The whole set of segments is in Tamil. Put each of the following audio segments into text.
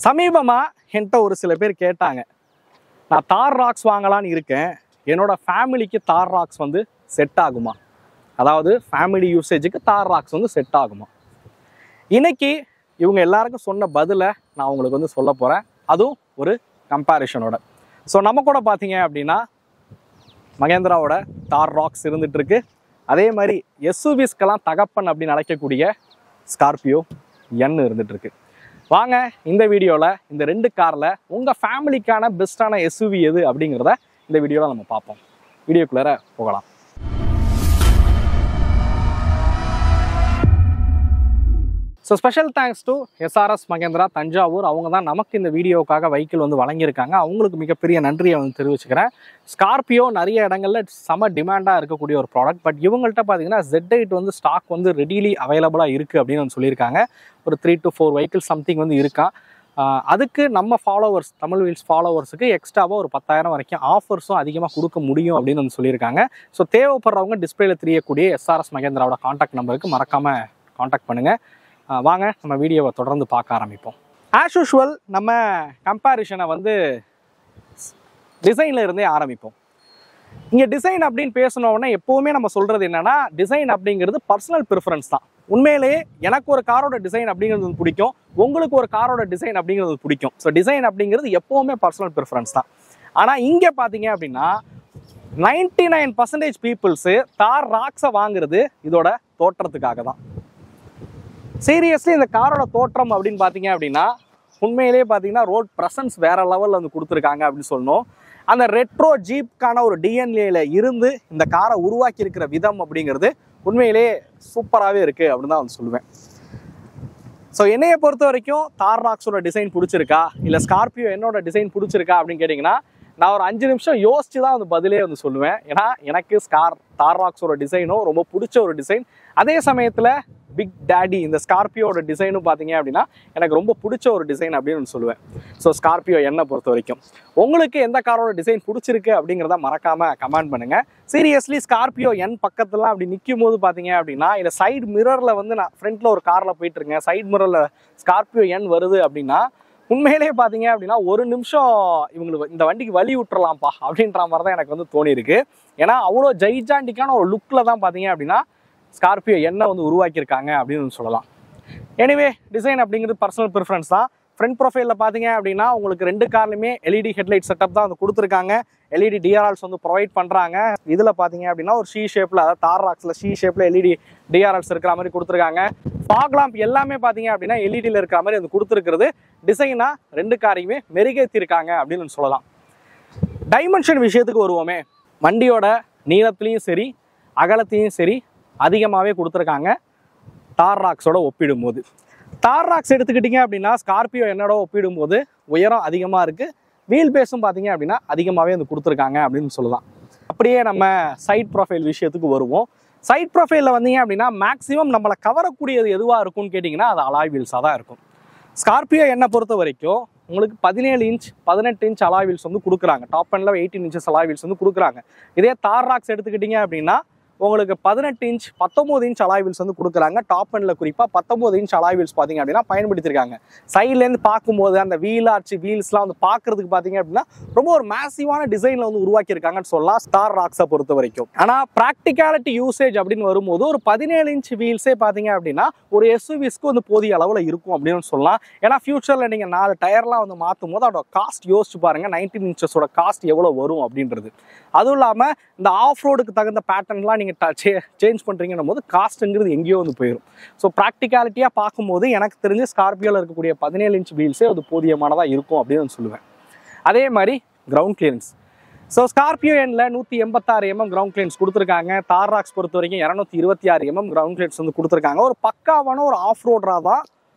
சமீபமா என்கிட்ட ஒரு சில பேர் கேட்டாங்க, நான் தார் ராக்ஸ் வாங்கலான்னு இருக்கேன், என்னோட ஃபேமிலிக்கு தார் ராக்ஸ் வந்து செட் ஆகுமா? அதாவது ஃபேமிலி யூசேஜுக்கு தார் ராக்ஸ் வந்து செட் ஆகுமா? இன்னைக்கு இவங்க எல்லாருக்கும் சொன்ன பதிலை நான் உங்களுக்கு வந்து சொல்ல போகிறேன், அதுவும் ஒரு கம்பேரிஷனோட. ஸோ நம்ம கூட பார்த்தீங்க அப்படின்னா மகேந்திராவோட தார் ராக்ஸ் இருந்துட்டு இருக்கு. அதே மாதிரி எஸ்யூவிஸ்க்கெல்லாம் தகப்பன் அப்படின்னு அழைக்கக்கூடிய ஸ்கார்பியோ என் இருந்துட்டு இருக்கு. வாங்க இந்த வீடியோவில் இந்த ரெண்டு காரில் உங்கள் ஃபேமிலிக்கான பெஸ்ட்டான எஸ்யூவி எது அப்படிங்கிறத இந்த வீடியோவில் நம்ம பார்ப்போம். வீடியோக்குள்ளே போகலாம். So special thanks to SRS Mahendra Thanjavur. அவங்க தான் நமக்கு இந்த வீடியோவுக்காக வெஹிக்கிள் வந்து வழங்கியிருக்காங்க. அவங்களுக்கு மிகப்பெரிய நன்றியை வந்து தெரிவிச்சுக்கிறேன். ஸ்கார்பியோ நிறைய இடங்களில் செம டிமாண்டாக இருக்கக்கூடிய ஒரு ப்ராடக்ட். பட் இவங்கள்ட்ட பார்த்தீங்கன்னா Z8 வந்து ஸ்டாக் வந்து ரெடிலி அவைலபிளாக இருக்குது அப்படின்னு வந்து சொல்லியிருக்காங்க. ஒரு 3 to 4 வெஹிக்கிள் சம்திங் வந்து இருக்கா. அதுக்கு நம்ம ஃபாலோவர்ஸ், தமிழ் வீல்ஸ் ஃபாலோவர்ஸுக்கு எக்ஸ்ட்ராவாக ஒரு 10,000 வரைக்கும் ஆஃபர்ஸும் அதிகமாக கொடுக்க முடியும் அப்படின்னு வந்து சொல்லியிருக்காங்க. ஸோ தேவைப்படுறவங்க டிஸ்பிளேல தெரியக்கூடிய எஸ்ஆர்எஸ் மகேந்திராவோட காண்டாக்ட் நம்பருக்கு மறக்காமல் காண்டாக்ட் பண்ணுங்கள். வாங்க நம்ம வீடியோவை தொடர்ந்து பார்க்க ஆரம்பிப்போம். ஆஸ் யூஷுவல் நம்ம கம்பேரிஷனை வந்து டிசைனில் இருந்தே ஆரம்பிப்போம். இங்கே டிசைன் அப்படின்னு பேசினோடனே எப்போவுமே நம்ம சொல்கிறது என்னென்னா, டிசைன் அப்படிங்கிறது பர்சனல் ப்ரிஃபரன்ஸ் தான். உண்மையிலேயே எனக்கு ஒரு காரோட டிசைன் அப்படிங்கிறது பிடிக்கும், உங்களுக்கு ஒரு காரோட டிசைன் அப்படிங்கிறது பிடிக்கும். ஸோ டிசைன் அப்படிங்கிறது எப்போவுமே பர்சனல் ப்ரிஃபரன்ஸ் தான். ஆனால் இங்கே பார்த்தீங்க அப்படின்னா 99% பீப்புள்ஸு தார் ராக்ஸை வாங்குறது இதோட தோற்றத்துக்காக தான். சீரியஸ்லி இந்த காரோட தோற்றம் அப்படின்னு பார்த்தீங்க அப்படின்னா உண்மையிலேயே பார்த்தீங்கன்னா ரோட் ப்ரெசன்ஸ் வேற லெவலில் வந்து கொடுத்துருக்காங்க அப்படின்னு சொல்லணும். அந்த ரெட்ரோ ஜீப்கான ஒரு டிஎன்ஏல இருந்து இந்த காரை உருவாக்கி இருக்கிற விதம் அப்படிங்கிறது உண்மையிலேயே சூப்பராகவே இருக்குது அப்படின்னு தான் வந்து சொல்லுவேன். ஸோ என்னையை பொறுத்த வரைக்கும் தார் ராக்ஸோட டிசைன் பிடிச்சிருக்கா இல்லை ஸ்கார்பியோ என்னோட டிசைன் பிடிச்சிருக்கா அப்படின்னு கேட்டிங்கன்னா நான் ஒரு 5 நிமிஷம் யோசிச்சு தான் வந்து பதிலே வந்து சொல்லுவேன். ஏன்னா எனக்கு தார் ராக்ஸோட டிசைனும் ரொம்ப பிடிச்ச ஒரு டிசைன். அதே சமயத்தில் பிக் டேடி இந்த ஸ்கார்பியோட டிசைனும் பார்த்தீங்க அப்படின்னா எனக்கு ரொம்ப பிடிச்ச ஒரு டிசைன் அப்படின்னு சொல்லுவேன். ஸோ ஸ்கார்பியோ என்னை பொறுத்த வரைக்கும் உங்களுக்கு எந்த காரோட டிசைன் பிடிச்சிருக்கு அப்படிங்கிறத மறக்காமல் கமெண்ட் பண்ணுங்கள். சீரியஸ்லி ஸ்கார்பியோ என் பக்கத்துலாம் அப்படி நிற்கும் போது பார்த்தீங்க அப்படின்னா இல்லை சைடு மிரரில் வந்து நான் ஃப்ரண்ட்டில் ஒரு காரில் போயிட்டுருக்கேன், சைடு மிரரில் ஸ்கார்பியோ என் வருது அப்படின்னா உண்மையிலேயே பார்த்தீங்க அப்படின்னா ஒரு நிமிஷம் இவங்களுக்கு இந்த வண்டிக்கு வழி விட்டுறலாம்ப்பா அப்படின்ற மாதிரி தான் எனக்கு வந்து தோணியிருக்கு. ஏன்னா அவ்வளோ ஜைஜாண்டிக்கான ஒரு லுக்கில் தான் பார்த்தீங்க அப்படின்னா ஸ்கார்பியோ என்ன வந்து உருவாக்கியிருக்காங்க அப்படின்னு சொல்லலாம். எனிவே டிசைன் அப்படிங்கிறது பர்சனல் ப்ரிஃபரன்ஸ் தான். ஃப்ரண்ட் ப்ரொஃபைலில் பார்த்தீங்க அப்படின்னா உங்களுக்கு ரெண்டு கார்லையுமே எல்இடி ஹெட்லைட் செட்டப் தான் வந்து கொடுத்துருக்காங்க. எல்இடி டிஆர்எல்ஸ் வந்து ப்ரொவைட் பண்ணுறாங்க. இதில் பார்த்தீங்க அப்படின்னா ஒரு ஷீ ஷேப்பில், அதாவது தார் ராக்ஸில் ஷீ ஷேப்பில் எல்இடி டிஆர்எல்ஸ் இருக்கிற மாதிரி கொடுத்துருக்காங்க. ஃபாக் லாம்ப் எல்லாமே பார்த்தீங்க அப்படின்னா எல்இடியில் இருக்கிற மாதிரி வந்து கொடுத்துருக்கிறது டிசைனாக ரெண்டு காரையுமே மெருகேற்றிருக்காங்க அப்படின்னு சொல்லலாம். டைமென்ஷன் விஷயத்துக்கு வருவோமே, வண்டியோட நீளத்துலேயும் சரி அகலத்தையும் சரி அதிகமாகவே கொடுத்துருக்காங்க தார் ராக்ஸோட ஒப்பிடும்போது. தார் ராக்ஸ் எடுத்துக்கிட்டிங்க அப்படின்னா ஸ்கார்பியோ என்னோட ஒப்பிடும்போது உயரம் அதிகமாக இருக்குது, வீல் பேஸும் பார்த்தீங்க அப்படின்னா அதிகமாகவே வந்து கொடுத்துருக்காங்க அப்படின்னு சொல்லலாம். அப்படியே நம்ம சைட் ப்ரொஃபைல் விஷயத்துக்கு வருவோம். சைட் ப்ரொஃபைலில் வந்தீங்க அப்படின்னா மேக்ஸிமம் நம்மளை கவரக்கூடியது எதுவாக இருக்கும்னு கேட்டிங்கன்னா அது அலாய் வீல்ஸாக தான் இருக்கும். ஸ்கார்பியோ என்னை பொறுத்த வரைக்கும் உங்களுக்கு 17 இன்ச் 18 இன்ச் அலாய் வீல்ஸ் வந்து கொடுக்குறாங்க. டாப் எண்டில் 18 இன்ச்சஸ் அலாய் வீல்ஸ் வந்து கொடுக்குறாங்க. இதே தார் ராக்ஸ் எடுத்துக்கிட்டிங்க அப்படின்னா உங்களுக்கு 18 இன்ச் 19 இன்ச் அலாய் வீல்ஸ் வந்து கொடுக்குறாங்க. டாப் எண்டில் குறிப்பாக 19 இன்ச் அலாய் வீல்ஸ் பார்த்தீங்க அப்படின்னா பயன்படுத்தியிருக்காங்க. சைட்லேருந்து பார்க்கும்போது அந்த வீல் ஆர்ச்சி வீல்ஸ்லாம் வந்து பார்க்குறதுக்கு பார்த்தீங்க அப்படின்னா ரொம்ப ஒரு மேசிவான டிசைனில் வந்து உருவாக்கியிருக்காங்கன்னு சொல்லலாம் தார் ராக்ஸை பொறுத்த வரைக்கும். ஆனால் ப்ராக்டிகாலிட்டி யூசேஜ் அப்படின்னு வரும்போது ஒரு 17 இன்ச் வீல்ஸே பார்த்தீங்க அப்படின்னா ஒரு எஸ்யூவிஸ்க்கு வந்து போதிய அளவில் இருக்கும் அப்படின்னு சொல்லலாம். ஏன்னா ஃபியூச்சரில் நீங்கள் 4 டயர்லாம் வந்து மாற்றும் போது அதோட காஸ்ட் யோசிச்சு பாருங்கள், 19 இன்ச்சஸோட காஸ்ட் எவ்வளோ வரும் அப்படின்றது. அதுவும் இல்லாமல் இந்த ஆஃப் ரோடுக்கு தகுந்த பேட்டர்ன்லாம் நீங்கள் சேஞ்ச் பண்ணுறீங்கன்னும் போது காஸ்ட்டுங்கிறது எங்கேயோ வந்து போயிடும். ஸோ ப்ராக்டிகாலிட்டியாக பார்க்கும்போது எனக்கு தெரிஞ்சு ஸ்கார்பியோவில் இருக்கக்கூடிய 17 இன்ச் வீல்ஸே அது போதியமானதாக இருக்கும் அப்படின்னு சொல்லுவேன். அதே மாதிரி கிரவுண்ட் கிளியரன்ஸ். ஸோ ஸ்கார்பியோ எண்ணில் 186 mm கிரவுண்ட் கிளியரன்ஸ் கொடுத்துருக்காங்க. தார் ராக்ஸ் பொறுத்த வரைக்கும் 226 mm கிரவுண்ட் கிளியரன்ஸ் வந்து கொடுத்துருக்காங்க. ஒரு பக்காவான ஒரு ஆஃப் ரோடராக தான்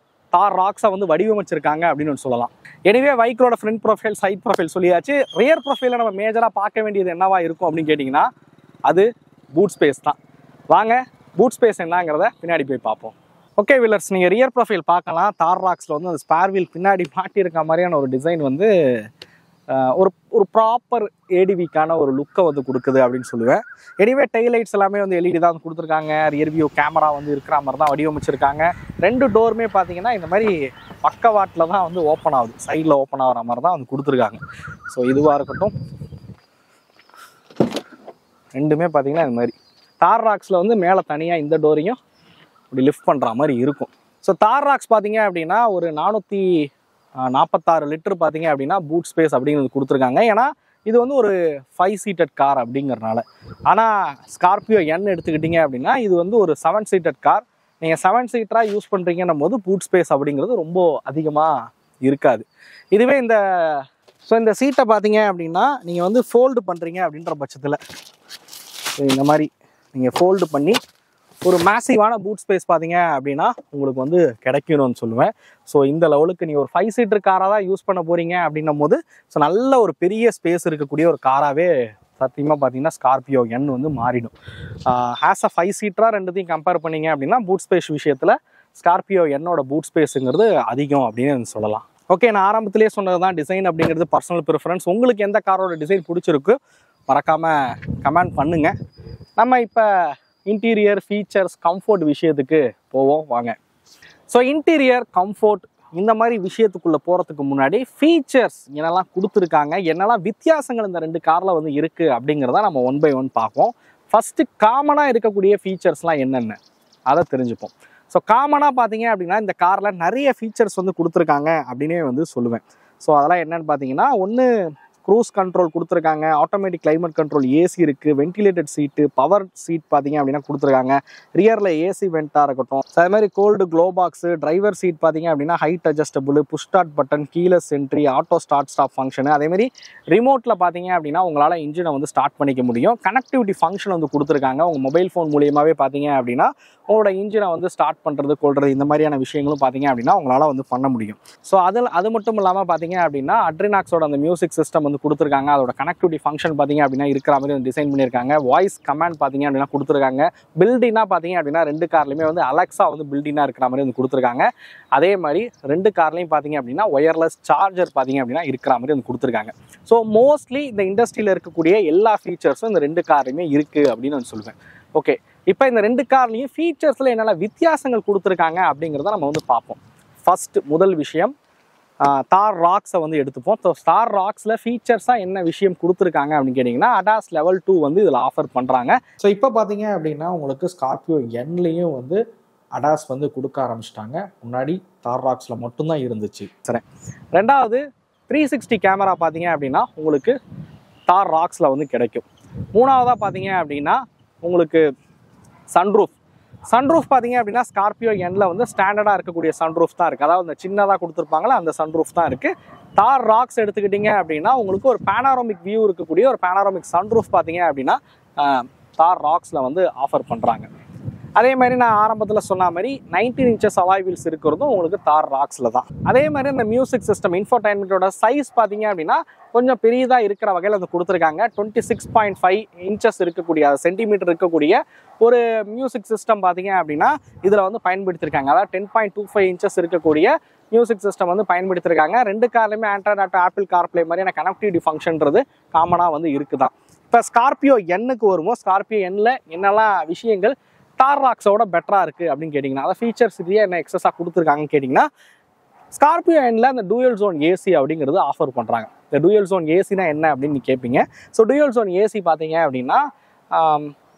தார் ராக்ஸை வந்து வடிவமைச்சிருக்காங்க அப்படின்னு சொல்லலாம். எனவே வெஹிக்கிளோட ஃப்ரண்ட் ப்ரொஃபைல் சைட் ப்ரொஃபைல் சொல்லியாச்சு. ரியர் ப்ரொஃபைலில் நம்ம மேஜராக பார்க்க வேண்டியது என்னவா இருக்கும் அப்படின்னு கேட்டிங்கன்னா அது பூட் ஸ்பேஸ் தான். வாங்க பூட் ஸ்பேஸ் என்னங்கிறத பின்னாடி போய் பார்ப்போம். ஓகே வீலர்ஸ், நீங்கள் ரியர் ப்ரொஃபைல் பார்க்கலாம். தார் ராக்ஸில் வந்து அந்த ஸ்பேர் வீல் பின்னாடி மாட்டியிருக்க மாதிரியான ஒரு டிசைன் வந்து ஒரு ஒரு ப்ராப்பர் ஏடிவிக்கான ஒரு லுக்கை வந்து கொடுக்குது அப்படின்னு சொல்லுவேன். எனிவே டெய்லைட்ஸ் எல்லாமே வந்து எல்இடி தான் வந்து கொடுத்துருக்காங்க. ரியர் வியூ கேமரா வந்து இருக்கிற மாதிரி தான் வடிவமைச்சிருக்காங்க. 2 டோருமே பார்த்தீங்கன்னா இந்த மாதிரி பக்கவாட்டில் தான் வந்து ஓப்பன் ஆகுது, சைடில் ஓப்பன் ஆகிற மாதிரி தான் வந்து கொடுத்துருக்காங்க. ஸோ இதுவாக இருக்கட்டும், ரெண்டுமே பார்த்தீங்கன்னா இந்த மாதிரி தார் ராக்ஸில் வந்து மேலே தனியாக இந்த டோரையும் இப்படி லிஃப்ட் பண்ணுற மாதிரி இருக்கும். ஸோ தார் ராக்ஸ் பார்த்தீங்க அப்படின்னா ஒரு 446 லிட்டர் பார்த்தீங்க அப்படின்னா பூட் ஸ்பேஸ் அப்படிங்கிறது கொடுத்துருக்காங்க. ஏன்னா இது வந்து ஒரு 5 சீட்டட் கார் அப்படிங்கிறனால. ஆனால் ஸ்கார்பியோ என் எடுத்துக்கிட்டிங்க அப்படின்னா இது வந்து ஒரு 7 சீட்டட் கார். நீங்கள் 7 சீட்டராக யூஸ் பண்ணுறீங்கன்னும் போது பூட் ஸ்பேஸ் அப்படிங்கிறது ரொம்ப அதிகமாக இருக்காது. இதுவே இந்த சீட்டை பார்த்தீங்க அப்படின்னா நீங்கள் வந்து ஃபோல்டு பண்ணுறீங்க அப்படின்ற பட்சத்தில் இந்த மாதிரி நீங்கள் ஃபோல்டு பண்ணி ஒரு மேசிவான பூட் ஸ்பேஸ் பார்த்தீங்க அப்படின்னா உங்களுக்கு வந்து கிடைக்கணும்னு சொல்லுவேன். ஸோ இந்த லெவலுக்கு நீங்கள் ஒரு 5 சீட்டர் காராக தான் யூஸ் பண்ண போகிறீங்க அப்படின்னும் போது ஸோ நல்ல ஒரு பெரிய ஸ்பேஸ் இருக்கக்கூடிய ஒரு காராகவே சத்தியமாக பார்த்தீங்கன்னா ஸ்கார்பியோ என் வந்து மாறிடும். ஆஸ் அ 5 சீட்டராக ரெண்டுத்தையும் கம்பேர் பண்ணிங்க அப்படின்னா பூட் ஸ்பேஸ் விஷயத்தில் ஸ்கார்பியோ என்னோட பூட் ஸ்பேஸுங்கிறது அதிகம் அப்படின்னு சொல்லலாம். ஓகே, நான் ஆரம்பத்திலே சொன்னது தான் டிசைன் அப்படிங்கிறது பர்சனல் ப்ரிஃபரன்ஸ். உங்களுக்கு எந்த காரோட டிசைன் பிடிச்சிருக்கு மறக்காமல் கமெண்ட் பண்ணுங்கள். நம்ம இப்போ இன்டீரியர், ஃபீச்சர்ஸ், கம்ஃபோர்ட் விஷயத்துக்கு போவோம் வாங்க. ஸோ இன்டீரியர், கம்ஃபோர்ட் இந்த மாதிரி விஷயத்துக்குள்ளே போகிறதுக்கு முன்னாடி ஃபீச்சர்ஸ் என்னெல்லாம் கொடுத்துருக்காங்க, என்னெல்லாம் வித்தியாசங்கள் இந்த 2 காரில் வந்து இருக்குது அப்படிங்கிறத நம்ம 1 by 1 பார்ப்போம். ஃபஸ்ட்டு காமனாக இருக்கக்கூடிய ஃபீச்சர்ஸ்லாம் என்னென்ன அதை தெரிஞ்சுப்போம். ஸோ காமனாக பார்த்தீங்க அப்படின்னா இந்த காரில் நிறைய ஃபீச்சர்ஸ் வந்து கொடுத்துருக்காங்க அப்படின்னே வந்து சொல்லுவேன். ஸோ அதெல்லாம் என்னென்னு பார்த்தீங்கன்னா, ஒன்று க்ரூஸ் கண்ட்ரோல் கொடுத்துருக்காங்க, ஆட்டோமேட்டிக் கிளைமேட் கண்ட்ரோல், ஏசி இருக்குது, வென்டிலேட்டட் சீட்டு, பவர் சீட் பார்த்தீங்க அப்படின்னா கொடுத்துருக்காங்க, ரியரில் ஏசி வெண்ட்டாக இருக்கட்டும். ஸோ அது மாதிரி cooled glove box, driver seat பார்த்தீங்க அப்படின்னா height adjustable, push start button, keyless entry, auto start stop function. அதேமாதிரி ரிமோட்டில் பார்த்தீங்க அப்படின்னா உங்களால் இன்ஜினை வந்து ஸ்டார்ட் பண்ணிக்க முடியும். கனெக்டிவிட்டி ஃபங்க்ஷன் வந்து கொடுத்துருக்காங்க. உங்கள் மொபைல் ஃபோன் மூலியமாகவே பார்த்தீங்க அப்படின்னா உங்களோட இன்ஜினை வந்து ஸ்டார்ட் பண்ணுறது, கொள்வது இந்த மாதிரியான விஷயங்களும் பார்த்தீங்க அப்படின்னா உங்களால் வந்து பண்ண முடியும். ஸோ அது மட்டும் இல்லாமல் பார்த்தீங்க அப்படின்னா அட்ரினாக்ஸோட அந்த மியூசிக் சிஸ்டம் வந்து கொடுத்துருக்காங்க. அதோட கனெக்டிவிட்டி ஃபங்க்ஷன் பார்த்தீங்க அப்படின்னா இருக்கிற மாதிரி வந்து டிசைன் பண்ணியிருக்காங்க. வாய்ஸ் கமாண்ட் பார்த்தீங்க அப்படின்னா கொடுத்துருக்காங்க. பில்டினாக பார்த்தீங்க அப்படின்னா 2 கார்லையுமே வந்து அலெக்ஸா வந்து பில்டினாக இருக்கிற மாதிரி வந்து கொடுத்துருக்காங்க. அதே மாதிரி 2 கார்லையும் பார்த்தீங்க அப்படின்னா ஒயர்லெஸ் சார்ஜர் பார்த்தீங்க அப்படின்னா இருக்கிற மாதிரி வந்து கொடுத்துருக்காங்க. ஸோ மோஸ்ட்லி இந்த இண்டஸ்ட்ரியில் இருக்கக்கூடிய எல்லா ஃபீச்சர்ஸும் இந்த 2 கார்லையுமே இருக்குது அப்படின்னு நான் சொல்லுவேன். ஓகே, இப்போ இந்த 2 கார்லையும் ஃபீச்சர்ஸில் என்னென்ன வித்தியாசங்கள் கொடுத்துருக்காங்க அப்படிங்கிறத நம்ம வந்து பார்ப்போம். ஃபர்ஸ்ட் முதல் விஷயம் தார் ராக்ஸை வந்து எடுத்துப்போம். ஸோ தார் ராக்ஸில் ஃபீச்சர்ஸாக என்ன விஷயம் கொடுத்துருக்காங்க அப்படின்னு கேட்டிங்கன்னா அடாஸ் லெவல் 2 வந்து இதில் ஆஃபர் பண்ணுறாங்க. ஸோ இப்போ பார்த்தீங்க அப்படின்னா உங்களுக்கு ஸ்கார்பியோ என்லேயும் வந்து அடாஸ் வந்து கொடுக்க ஆரம்பிச்சிட்டாங்க. முன்னாடி தார் ராக்ஸில் மட்டும்தான் இருந்துச்சு. சரி, ரெண்டாவது 360 கேமரா பார்த்தீங்க அப்படின்னா உங்களுக்கு தார் ராக்ஸில் வந்து கிடைக்கும். மூணாவதாக பார்த்தீங்க அப்படின்னா உங்களுக்கு சன்ரூஃப் பார்த்தீங்க அப்படின்னா ஸ்கார்பியோ என்ல வந்து ஸ்டாண்டர்டாக இருக்கக்கூடிய சன்ரூஃப் தான் இருக்குது. அதாவது இந்த சின்னதாக கொடுத்துருப்பாங்களா அந்த சன்ரூஃப் தான் இருக்குது. தார் ராக்ஸ் எடுத்துக்கிட்டிங்க அப்படின்னா உங்களுக்கு ஒரு பேனாரோமிக் வியூ இருக்கக்கூடிய ஒரு பேனாரோமிக் சன்ரூஃப் பார்த்தீங்க அப்படின்னா தார் ராக்ஸில் வந்து ஆஃபர் பண்ணுறாங்க. அதே மாதிரி நான் ஆரம்பத்தில் சொன்ன மாதிரி 19 inches அலாய் வீல்ஸ் இருக்கிறதும் உங்களுக்கு தார் ராக்ஸில் தான். அதே மாதிரி இந்த மியூசிக் சிஸ்டம் இன்ஃபோடைன்மெண்ட்டோட சைஸ் பார்த்தீங்க அப்படின்னா கொஞ்சம் பெரியதாக இருக்கிற வகையில் வந்து கொடுத்துருக்காங்க. 26.5 inches இருக்கக்கூடிய சென்டிமீட்டர் இருக்கக்கூடிய ஒரு மியூசிக் சிஸ்டம் பார்த்தீங்க அப்படின்னா இதில் வந்து பயன்படுத்தியிருக்காங்க. அதாவது 10.25 inches இருக்கக்கூடிய மியூசிக் சிஸ்டம் வந்து பயன்படுத்தியிருக்காங்க. 2 கார்லையுமே ஆண்ட்ராய்ட் ஆட்டோ, ஆப்பிள் கார்ப்ளே மாதிரியான கனெக்டிவிட்டி ஃபங்க்ஷன்றது காமனாக வந்து இருக்குதான். இப்போ ஸ்கார்பியோ எண்ணுக்கு வருவோம். ஸ்கார்பியோ எண்ணில் என்னெல்லாம் விஷயங்கள் தார் ராக்ஸோட பெட்டராக இருக்குது அப்படின்னு கேட்டிங்கன்னா அதை ஃபீச்சர்ஸ் இதுலேயே என்ன எக்ஸஸாக கொடுத்துருக்காங்கன்னு கேட்டிங்கன்னா ஸ்கார்பியோ எண்ணில் அந்த டூயல் ஜோன் ஏசி அப்படிங்கிறது ஆஃபர் பண்ணுறாங்க. இந்த டூயல் ஜோன் ஏசினா என்ன அப்படின்னு கேட்பீங்க. ஸோ டூயல் ஜோன் ஏசி பார்த்தீங்க அப்படின்னா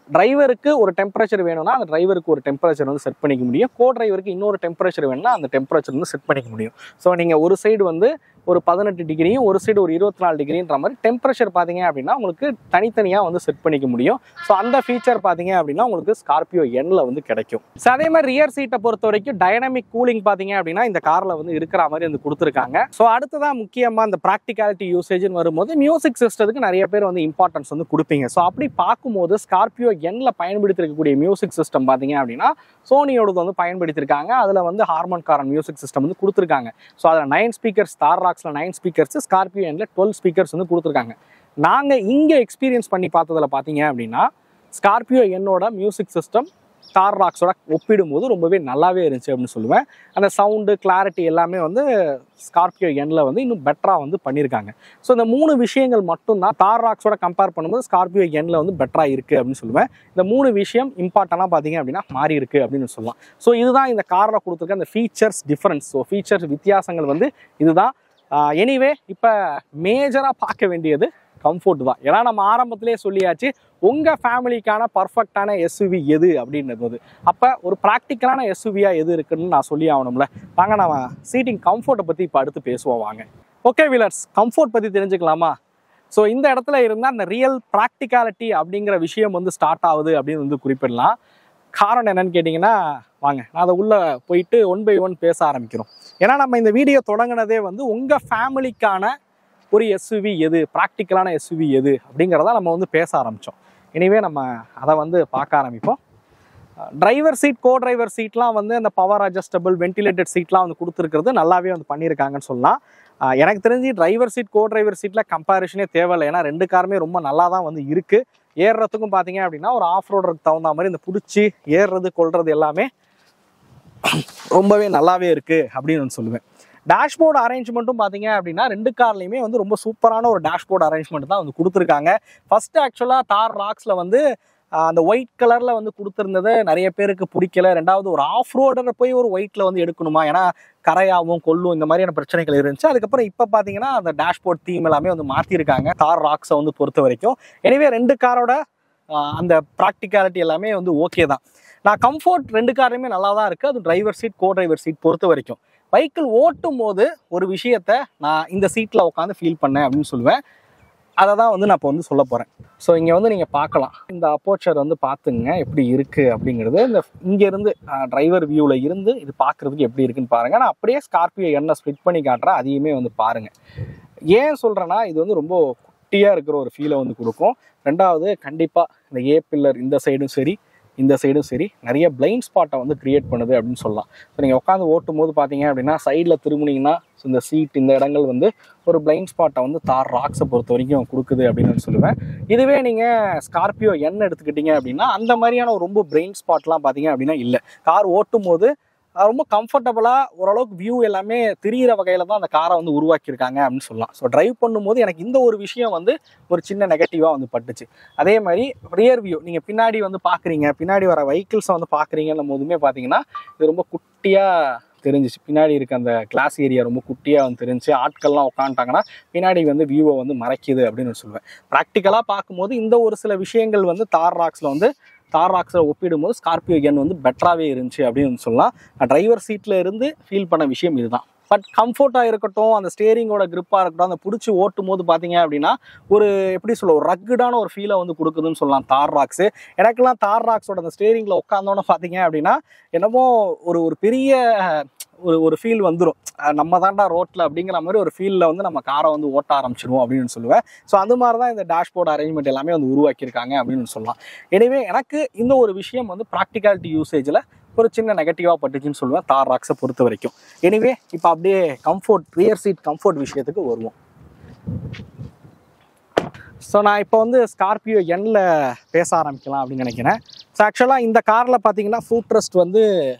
டிரைவருக்கு ஒரு டெம்பரேச்சர் வேணும்னா அந்த டிரைவருக்கு ஒரு டெம்பரேச்சர் வந்து செட் பண்ணிக்க முடியும். கோ டிரைவருக்கு இன்னொரு டெம்பரேச்சர் வேணும்னா அந்த டெம்பரேச்சர் வந்து செட் பண்ணிக்க முடியும். ஸோ நீங்கள் ஒரு சைடு வந்து ஒரு 18 டிகிரியும் ஒரு சைடு ஒரு 24 டிகிரின்ற மாதிரி டெம்பரேச்சர் பார்த்தீங்க அப்படின்னா உங்களுக்கு தனித்தனியாக வந்து செட் பண்ணிக்க முடியும். ஸோ அந்த ஃபீச்சர் பார்த்தீங்க அப்படின்னா உங்களுக்கு ஸ்கார்பியோ எண்ணில் வந்து கிடைக்கும். ஸோ அதே மாதிரி ரியர் சீட்டை பொறுத்த வரைக்கும் டைனமிக் கூலிங் பார்த்தீங்க அப்படின்னா இந்த காரில் வந்து இருக்கிற மாதிரி வந்து கொடுத்துருக்காங்க. ஸோ அடுத்ததான் முக்கியமாக இந்த ப்ராக்டிகாலிட்டி யூசேஜ்னு வரும்போது மியூசிக் சிஸ்டத்துக்கு நிறைய பேர் வந்து இம்பார்ட்டன்ஸ் வந்து கொடுப்பீங்க. ஸோ அப்படி பார்க்கும்போது ஸ்கார்பியோ எண்ணில் பயன்படுத்திருக்கக்கூடிய மியூசிக் சிஸ்டம் பார்த்தீங்க அப்படின்னா சோனியோடது வந்து பயன்படுத்தியிருக்காங்க. அதில் வந்து ஹார்மன் காரன் மியூசிக் சிஸ்டம் வந்து கொடுத்துருக்காங்க. ஸோ அதில் 9 ஸ்பீக்கர்ஸ், தார் ராக்ஸில் 9 ஸ்பீக்கர்ஸ், ஸ்கார்பியோ எண்ணில் 12 ஸ்பீக்கர்ஸ் வந்து கொடுத்துருக்காங்க. நாங்கள் இங்கே எக்ஸ்பீரியன்ஸ் பண்ணி பார்த்ததில் பார்த்தீங்க அப்படின்னா ஸ்கார்பியோ எண்ணோட மியூசிக் சிஸ்டம் தார் ராக்ஸோட ஒப்பிடும்போது ரொம்பவே நல்லாவே இருந்துச்சு அப்படின்னு சொல்லுவேன். அந்த சவுண்டு கிளாரிட்டி எல்லாமே வந்து ஸ்கார்பியோ என்ல வந்து இன்னும் பெட்டராக வந்து பண்ணியிருக்காங்க. ஸோ இந்த 3 விஷயங்கள் மட்டும்தான் தார் ராக்ஸோட கம்பேர் பண்ணும்போது ஸ்கார்பியோ என்ல வந்து பெட்டராக இருக்குது அப்படின்னு சொல்லுவேன். இந்த 3 விஷயம் இம்பார்ட்டண்டாக பார்த்தீங்க அப்படின்னா மாறி இருக்குது அப்படின்னு சொல்லலாம். ஸோ இதுதான் இந்த காரில் கொடுத்துருக்க அந்த ஃபீச்சர்ஸ் டிஃப்ரென்ஸ். ஸோ ஃபீச்சர்ஸ் வித்தியாசங்கள் வந்து இதுதான். எனிவே இப்போ மேஜராக பார்க்க வேண்டியது கம்ஃபோர்ட் தான். ஏன்னா நம்ம ஆரம்பத்திலே சொல்லியாச்சு உங்கள் ஃபேமிலிக்கான பர்ஃபெக்டான எஸ்யூவி எது அப்படின்றது. அப்போ ஒரு ப்ராக்டிக்கலான எஸ்யூவியாக எது இருக்குன்னு நான் சொல்லி ஆகணும்ல. வாங்க நம்ம சீட்டிங் கம்ஃபோர்ட்டை பற்றி இப்போ அடுத்து பேசுவோம் வாங்க. ஓகே வீலர்ஸ், கம்ஃபோர்ட் பற்றி தெரிஞ்சுக்கலாமா? ஸோ இந்த இடத்துல இருந்தால் அந்த ரியல் ப்ராக்டிகாலிட்டி அப்படிங்கிற விஷயம் வந்து ஸ்டார்ட் ஆகுது அப்படின்னு வந்து குறிப்பிடலாம். காரணம் என்னன்னு கேட்டிங்கன்னா வாங்க நான் அதை உள்ளே போயிட்டு 1 by 1 பேச ஆரம்பிக்கிறோம். ஏன்னா நம்ம இந்த வீடியோ தொடங்கினதே வந்து உங்கள் ஃபேமிலிக்கான ஒரு எஸ்யூவி எது, ப்ராக்டிக்கலான எஸ்யூவி எது அப்படிங்கிறத நம்ம வந்து பேச ஆரம்பித்தோம். எனிவே நம்ம அதை வந்து பார்க்க ஆரம்பிப்போம். டிரைவர் சீட், கோ டிரைவர் சீட்லாம் வந்து அந்த பவர் அட்ஜஸ்டபிள் வென்டிலேட்டட் சீட்லாம் வந்து கொடுத்துருக்கிறது நல்லாவே வந்து பண்ணியிருக்காங்கன்னு சொல்லலாம். எனக்கு தெரிஞ்சு டிரைவர் சீட், கோ டிரைவர் சீட்டில் கம்பேரிஷனே தேவையில்லை. ஏன்னா 2 காருமே ரொம்ப நல்லா தான் வந்து இருக்குது. ஏறுறதுக்கும் பார்த்தீங்க அப்படின்னா ஒரு ஆஃப் ரோடருக்கு தகுந்த மாதிரி இந்த பிடிச்சி ஏறுறது கொள்வது எல்லாமே ரொம்பவே நல்லாவே இருக்குது அப்படின்னு சொல்லுவேன். டேஷ்போர்டு அரேஞ்ச்மெண்ட்டும் பார்த்தீங்க அப்படின்னா 2 கார்லையுமே வந்து ரொம்ப சூப்பரான ஒரு டேஷ்போர்டு அரேஞ்ச்மெண்ட் தான் வந்து கொடுத்துருக்காங்க. ஃபர்ஸ்ட் ஆக்சுவலாக தார் ராக்ஸில் வந்து அந்த ஒயிட் கலரில் வந்து கொடுத்துருந்தது நிறைய பேருக்கு பிடிக்கல. ரெண்டாவது ஒரு ஆஃப் ரோடரை போய் ஒரு ஒயிட்டில் வந்து எடுக்கணுமா, ஏன்னா கரையாகவும் கொல்லும் இந்த மாதிரியான பிரச்சனைகள் இருந்துச்சு. அதுக்கப்புறம் இப்போ பார்த்தீங்கன்னா அந்த டேஷ்போர்ட் தீம் எல்லாமே வந்து மாற்றிருக்காங்க தார் ராக்ஸை வந்து பொறுத்த வரைக்கும். எனவே 2 காரோட அந்த ப்ராக்டிகாலிட்டி எல்லாமே வந்து ஓகே தான். நான் கம்ஃபோர்ட் 2 காரையுமே நல்லா தான் இருக்குது. அது driver seat, co driver seat பொறுத்த வரைக்கும். பைக்கில் ஓட்டும் போது ஒரு விஷயத்த நான் இந்த சீட்டில் உட்காந்து ஃபீல் பண்ணேன் அப்படின்னு சொல்லுவேன். அதை தான் வந்து நான் இப்போ வந்து சொல்ல போகிறேன். ஸோ இங்கே வந்து நீங்கள் பார்க்கலாம், இந்த அப்போச்சர் வந்து பார்த்துங்க எப்படி இருக்குது அப்படிங்கிறது. இந்த இங்கேருந்து டிரைவர் வியூவில் இருந்து இது பார்க்குறதுக்கு எப்படி இருக்குன்னு பாருங்கள். நான் அப்படியே ஸ்கார்பியோ என்ன ஸ்ப்ளிட் பண்ணி காட்டுறேன், அதையுமே வந்து பாருங்கள். ஏன் சொல்கிறேன்னா இது வந்து ரொம்ப குட்டியாக இருக்கிற ஒரு ஃபீலை வந்து கொடுக்கும். ரெண்டாவது கண்டிப்பாக இந்த ஏ பில்லர் இந்த சைடும் சரி இந்த சைடும் சரி நிறைய பிளைண்ட் ஸ்பாட்டை வந்து கிரியேட் பண்ணுது அப்படின்னு சொல்லலாம். ஸோ நீங்கள் உட்காந்து ஓட்டும் போது பார்த்தீங்க அப்படின்னா சைடில் திரும்பினீங்கன்னா இந்த சீட் இந்த இடங்கள் வந்து ஒரு பிளைண்ட் ஸ்பாட்டை வந்து தார் ராக்ஸை பொறுத்த வரைக்கும் கொடுக்குது அப்படின்னு சொல்லுவேன். இதுவே நீங்கள் ஸ்கார்பியோ என் எடுத்துக்கிட்டீங்க அப்படின்னா அந்த மாதிரியான ஒரு ரொம்ப பிரெயின் ஸ்பாட்லாம் பார்த்தீங்க அப்படின்னா இல்லை. கார் ஓட்டும் போது ரொம்ப கம்ஃபர்டபுளாக ஓரளவுக்கு வியூ எல்லாமே தெரிகிற வகையில் தான் அந்த காரை வந்து உருவாக்கியிருக்காங்க அப்படின்னு சொல்லலாம். ஸோ ட்ரைவ் பண்ணும்போது எனக்கு இந்த ஒரு விஷயம் வந்து ஒரு சின்ன நெகட்டிவாக வந்து பட்டுச்சு. அதே மாதிரி ரியர் வியூ நீங்கள் பின்னாடி வந்து பார்க்குறீங்க, பின்னாடி வர வெஹிக்கிள்ஸை வந்து பார்க்குறீங்கன்னும் போதுமே பார்த்தீங்கன்னா இது ரொம்ப குட்டியாக தெரிஞ்சிச்சு. பின்னாடி இருக்க அந்த கிளாஸ் ஏரியா ரொம்ப குட்டியாக வந்து தெரிஞ்சு ஆட்கள்லாம் உட்காந்துட்டாங்கன்னா பின்னாடி வந்து வியூவை வந்து மறைக்குது அப்படின்னு சொல்லுவேன். ப்ராக்டிக்கலாக பார்க்கும்போது இந்த ஒரு சில விஷயங்கள் வந்து தார் ராக்ஸில் ஒப்பிடும்போது ஸ்கார்பியோ என் வந்து பெட்டராகவே இருந்துச்சு அப்படின்னு சொல்லலாம். டிரைவர் சீட்டில் இருந்து ஃபீல் பண்ண விஷயம் இதுதான். பட் கம்ஃபர்ட்டாக இருக்கட்டும், அந்த ஸ்டேரிங்கோட கிரிப்பாக இருக்கட்டும், அந்த பிடிச்சி ஓட்டும் போது பார்த்தீங்க அப்படின்னா ஒரு எப்படி சொல்ல ஒரு ரக்குடான ஒரு ஃபீலை வந்து கொடுக்குதுன்னு சொல்லலாம் தார் ராக்ஸு. எனக்கெல்லாம் தார் ராக்ஸோட அந்த ஸ்டேரிங்கில் உட்காந்தோன்னு பார்த்தீங்க அப்படின்னா என்னமோ ஒரு பெரிய ஒரு ஃபீல் வந்துடும். நம்ம தாண்டா ரோட்டில் அப்படிங்கிற மாதிரி ஒரு ஃபீலில் வந்து நம்ம காரை வந்து ஓட்ட ஆரம்பிச்சிடுவோம் அப்படின்னு சொல்லுவேன். ஸோ அது மாதிரி தான் இந்த டேஷ்போர்ட் அரேஞ்ச்மெண்ட் எல்லாமே வந்து உருவாக்கியிருக்காங்க அப்படின்னு சொல்லலாம். எனவே எனக்கு இந்த ஒரு விஷயம் வந்து ப்ராக்டிகாலிட்டி யூசேஜில் ஒரு சின்ன நெகட்டிவாக பட்டுச்சுன்னு சொல்லுவேன் தார் ராக்ஸை பொறுத்த வரைக்கும். எனவே இப்போ அப்படியே கம்ஃபோர்ட், ரியர் சீட் கம்ஃபோர்ட் விஷயத்துக்கு வருவோம். ஸோ நான் இப்போ வந்து ஸ்கார்பியோ என்ல பேச ஆரம்பிக்கலாம் அப்படின்னு நினைக்கிறேன். ஸோ ஆக்சுவலாக இந்த காரில் பார்த்தீங்கன்னா ஃபுட் ரெஸ்ட் வந்து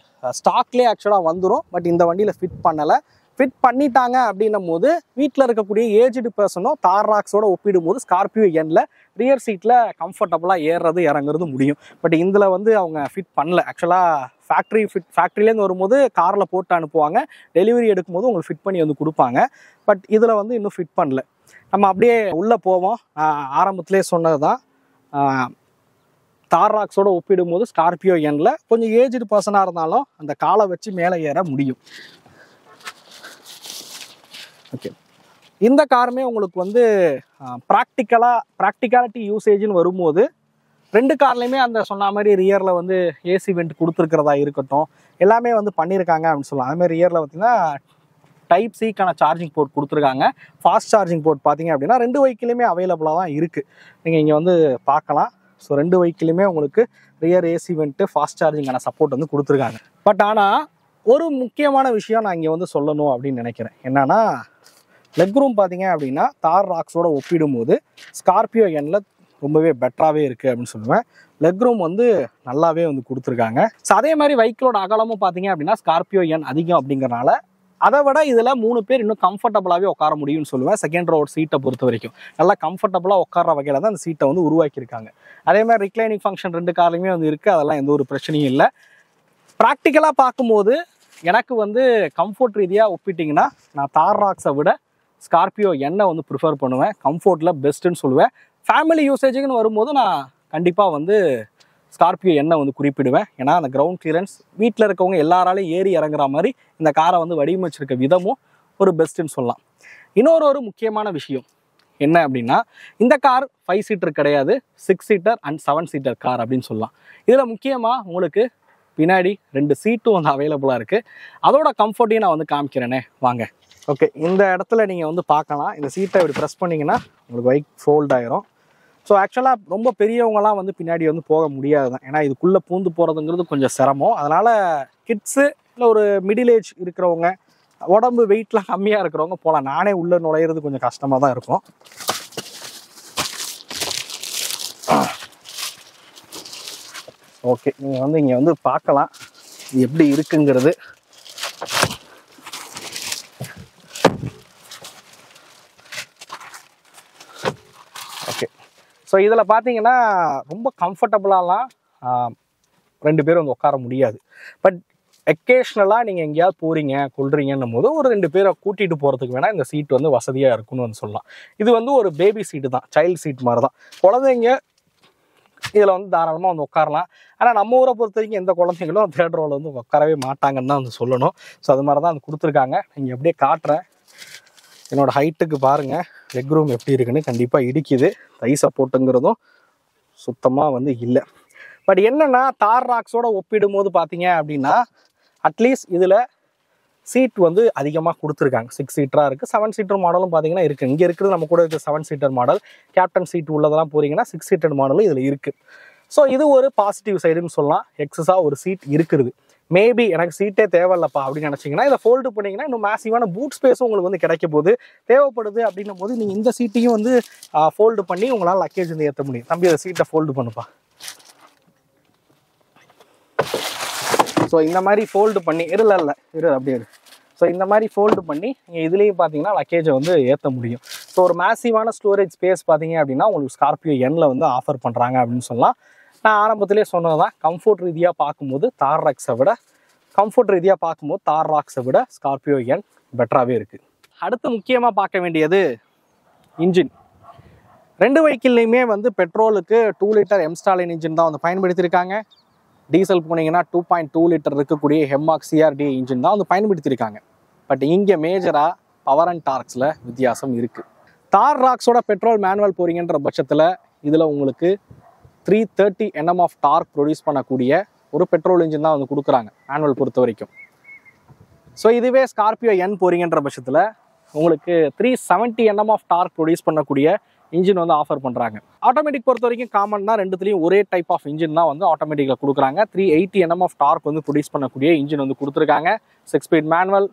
ஸ்டாக்லேயே ஆக்சுவலாக வந்துடும். பட் இந்த வண்டியில் ஃபிட் பண்ணலை. ஃபிட் பண்ணிட்டாங்க அப்படின்னும் போது வீட்டில் இருக்கக்கூடிய ஏஜ்டு பர்சனும் தார் ராக்ஸோட ஒப்பிடும் போது ஸ்கார்பியோ என்ல ரியர் சீட்டில் கம்ஃபர்டபுளாக ஏறுறது இறங்குறது முடியும். பட் இதில் வந்து அவங்க ஃபிட் பண்ணல. ஆக்சுவலாக ஃபேக்ட்ரிலேருந்து வரும்போது காரில் போட்டு அனுப்புவாங்க, டெலிவரி எடுக்கும்போது உங்களுக்கு ஃபிட் பண்ணி வந்து கொடுப்பாங்க. பட் இதில் வந்து இன்னும் ஃபிட் பண்ணல. நம்ம அப்படியே உள்ளே போவோம். ஆரம்பத்திலே சொன்னது தான், தார் ராக்ஸோட ஒப்பிடும்போது ஸ்கார்பியோ என்ல கொஞ்சம் ஏஜ்டு பர்சனாக இருந்தாலும் அந்த காலை வச்சு மேலே ஏற முடியும். ஓகே, இந்த காருமே உங்களுக்கு வந்து ப்ராக்டிகாலிட்டி யூசேஜ்னு வரும்போது 2 கார்லையுமே அந்த சொன்ன மாதிரி ரியரில் வந்து ஏசி வெண்ட் கொடுத்துருக்கிறதா இருக்கட்டும் எல்லாமே வந்து பண்ணியிருக்காங்க அப்படின்னு சொல்லலாம். அதுமாதிரி ரியரில் பார்த்தீங்கன்னா டைப் சிக்கான சார்ஜிங் போர்ட் கொடுத்துருக்காங்க. ஃபாஸ்ட் சார்ஜிங் போர்ட் பார்த்தீங்க அப்படின்னா 2 வெஹிக்கிளுமே அவைலபிளாக தான் இருக்குது. நீங்கள் இங்கே வந்து பார்க்கலாம். ஸோ 2 வெஹிக்கிளுமே உங்களுக்கு ரியர் ஏசி வெண்ட்டு ஃபாஸ்ட் சார்ஜிங்கான சப்போர்ட் வந்து கொடுத்துருக்காங்க. பட் ஆனால் ஒரு முக்கியமான விஷயம் நான் இங்கே வந்து சொல்லணும் அப்படின்னு நினைக்கிறேன். என்னன்னா லெக் ரூம் பார்த்தீங்க அப்படின்னா தார் ராக்ஸோட ஒப்பிடும் போது ஸ்கார்பியோ என்ல ரொம்பவே பெட்டராகவே இருக்குது அப்படின்னு சொல்லுவேன். லெக் ரூம் வந்து நல்லாவே வந்து கொடுத்துருக்காங்க. ஸோ அதே மாதிரி வெஹிக்கிளோட அகலமும் பார்த்தீங்க அப்படின்னா ஸ்கார்பியோ என் அதிகம் அப்படிங்கிறனால அதை விட இதில் 3 பேர் இன்னும் கம்ஃபர்டபுளாகவே உட்கார முடியும்னு சொல்லுவேன். செகண்ட் ரோட் சீட்டை பொறுத்த வரைக்கும் நல்லா கம்ஃபர்டபுளாக உட்கார வகையில் தான் அந்த சீட்டை வந்து உருவாக்கியிருக்காங்க. அதே மாதிரி ரிக்ளைனிங் ஃபங்க்ஷன் 2 கார்லையுமே வந்து இருக்குது. அதெல்லாம் எந்த ஒரு பிரச்சனையும் இல்லை. ப்ராக்டிக்கலாக பார்க்கும்போது எனக்கு வந்து கம்ஃபர்ட் ரீதியாக ஒப்பிட்டிங்கன்னா நான் தார் ராக்ஸை விட ஸ்கார்பியோ எண்ணை வந்து ப்ரிஃபர் பண்ணுவேன். கம்ஃபர்ட்டில் பெஸ்ட்டுன்னு சொல்லுவேன். ஃபேமிலி யூசேஜுக்குன்னு வரும்போது நான் கண்டிப்பாக வந்து ஸ்கார்பியோ எண்ணை வந்து குறிப்பிடுவேன். ஏன்னா அந்த கிரவுண்ட் கிளியரன்ஸ் வீட்டில் இருக்கவங்க எல்லாராலையும் ஏறி இறங்குற மாதிரி இந்த காரை வந்து வடிவமைச்சிருக்க விதமும் ஒரு பெஸ்ட்டுன்னு சொல்லலாம். இன்னொரு முக்கியமான விஷயம் என்ன அப்படின்னா, இந்த கார் 5 சீட்டர் கிடையாது, 6 சீட்டர் அண்ட் 7 சீட்டர் கார் அப்படின்னு சொல்லலாம். இதில் முக்கியமாக உங்களுக்கு பின்னாடி 2 சீட்டும் வந்து அவைலபிளாக இருக்குது. அதோட கம்ஃபர்ட்டையும் நான் வந்து காமிக்கிறேனே வாங்க. ஓகே, இந்த இடத்துல நீங்கள் வந்து பார்க்கலாம். இந்த சீட்டை இப்படி ப்ரெஸ் பண்ணிங்கன்னா உங்களுக்கு பைக் ஃபோல்ட் ஆயிரும். ஸோ ஆக்சுவலாக ரொம்ப பெரியவங்கலாம் வந்து பின்னாடி வந்து போக முடியாது தான். ஏன்னா இதுக்குள்ளே பூந்து போகிறதுங்கிறது கொஞ்சம் சிரமம். அதனால் கிட்ஸு இல்லை ஒரு மிடில் ஏஜ் இருக்கிறவங்க, உடம்பு வெயிட்லாம் கம்மியாக இருக்கிறவங்க போகலாம். நானே உள்ளே நுழையிறது கொஞ்சம் கஷ்டமாக தான் இருக்கும். ஓகே, நீங்கள் வந்து இங்கே வந்து பார்க்கலாம் இது எப்படி இருக்குங்கிறது. ஓகே, ஸோ இதில் பார்த்தீங்கன்னா ரொம்ப கம்ஃபர்டபுளாலாம் 2 பேரும் வந்து உட்கார முடியாது. பட் எக்கேஷ்னலாக நீங்கள் எங்கேயாவது போகிறீங்க கொள்றீங்கன்னும் போது ஒரு 2 பேரை கூட்டிகிட்டு போகிறதுக்கு வேணால் இந்த சீட் வந்து வசதியாக இருக்குன்னு வந்து சொல்லலாம். இது வந்து ஒரு பேபி சீட்டு தான், சைல்டு சீட் மாதிரி தான். குழந்தைங்க இதில் வந்து தாராளமாக வந்து உட்காரலாம். ஆனால் நம்ம ஊரை பொறுத்த வரைக்கும் எந்த குழந்தைங்களும் 3rd ரோவில் வந்து உட்காரவே மாட்டாங்கன்னு தான் வந்து சொல்லணும். ஸோ அது மாதிரி தான் வந்து கொடுத்துருக்காங்க. நீங்கள் அப்படியே காட்டுறேன். என்னோடய ஹைட்டுக்கு பாருங்கள் லெக் ரூம் எப்படி இருக்குன்னு. கண்டிப்பாக இடிக்குது. தை சப்போர்ட்டுங்கிறதும் சுத்தமாக வந்து இல்லை. பட் என்னென்னா தார் ராக்ஸோட ஒப்பிடும் போது பார்த்தீங்க அப்படின்னா அட்லீஸ்ட் இதில் சீட் வந்து அதிகமாக கொடுத்துருக்காங்க. 6 சீட்டராக இருக்குது. 7 சீட்டர் மாடலும் பார்த்தீங்கன்னா இருக்குது. இங்கே இருக்கிறது நம்ம கூட இருக்குது 7 சீட்டர் மாடல். கேப்டன் சீட் உள்ளதெல்லாம் போகிறீங்கன்னா 6 சீட்டர் மாடலும் இதில் இருக்குது. ஸோ இது ஒரு பாசிட்டிவ் சைடுன்னு சொல்லலாம். எக்ஸஸாக ஒரு சீட் இருக்குது. மேபி எனக்கு சீட்டே தேவையில்லப்பா அப்படின்னு நினச்சிங்கன்னா இதை ஃபோல்டு பண்ணிங்கன்னா இன்னும் மேசிவான பூட் ஸ்பேஸும் உங்களுக்கு வந்து கிடைக்க போது. தேவைப்படுது அப்படின்னும் போது நீங்கள் இந்த சீட்டையும் வந்து ஃபோல்டு பண்ணி உங்களால் லக்கேஜ் வந்து ஏற்ற முடியும். தம்பி அந்த சீட்டை ஃபோல்டு பண்ணுப்பா. ஸோ இந்த மாதிரி ஃபோல்டு பண்ணி அப்படியே ஸோ இந்த மாதிரி ஃபோல்டு பண்ணி நீங்கள் இதுலேயும் பார்த்தீங்கன்னா லக்கேஜை வந்து ஏற்ற முடியும். ஸோ ஒரு மேசிவான ஸ்டோரேஜ் ஸ்பேஸ் பார்த்தீங்க அப்படின்னா உங்களுக்கு ஸ்கார்பியோ எண்ணில் வந்து ஆஃபர் பண்ணுறாங்க அப்படின்னு சொல்லலாம். நான் ஆரம்பத்திலே சொன்னது தான், கம்ஃபர்ட் ரீதியாக பார்க்கும்போது தார் ராக்ஸை விட ஸ்கார்பியோ எண் பெட்டராகவே இருக்குது. அடுத்து முக்கியமாக பார்க்க வேண்டியது இன்ஜின். 2 வெஹிக்கிள்லையுமே வந்து பெட்ரோலுக்கு 2 லிட்டர் எம்ஸ்டாலின் இன்ஜின் தான் வந்து பயன்படுத்தியிருக்காங்க. டீசல் போனீங்கன்னா 2.2 லிட்டர் இருக்கக்கூடிய ஹெம்மாக் சிஆர்டி இன்ஜின் தான் வந்து பயன்படுத்தியிருக்காங்க. பட் இங்கே மேஜராக பவர் அண்ட் டார்க்ஸில் வித்தியாசம் இருக்குது. தார் ராக்ஸோட பெட்ரோல் மேனுவல் போகிறீங்கன்ற பட்சத்தில் இதில் உங்களுக்கு 330 Nm ஆஃப் டார்க் ப்ரொடியூஸ் பண்ணக்கூடிய ஒரு பெட்ரோல் இன்ஜின் தான் வந்து கொடுக்குறாங்க மேனுவல் பொறுத்த வரைக்கும். ஸோ இதுவே ஸ்கார்பியோ என் போகிறீங்கன்ற பட்சத்தில் உங்களுக்கு 370 Nm ஆஃப் டார்க் ப்ரொடியூஸ் பண்ணக்கூடிய இன்ஜின் வந்து ஆஃபர் பண்ணுறாங்க. ஆட்டோமேட்டிக் பொறுத்த வரைக்கும் காமன் தான், 2த்துலேயும் ஒரே டைப் ஆஃப் இன்ஜின் தான் வந்து ஆட்டோமேட்டிக்கில் கொடுக்குறாங்க. 380 Nm ஆஃப் டார்க் வந்து ப்ரொடியூஸ் பண்ணக்கூடிய இன்ஜின் வந்து கொடுத்துருக்காங்க. 6 ஸ்பீட் மேனுவல்,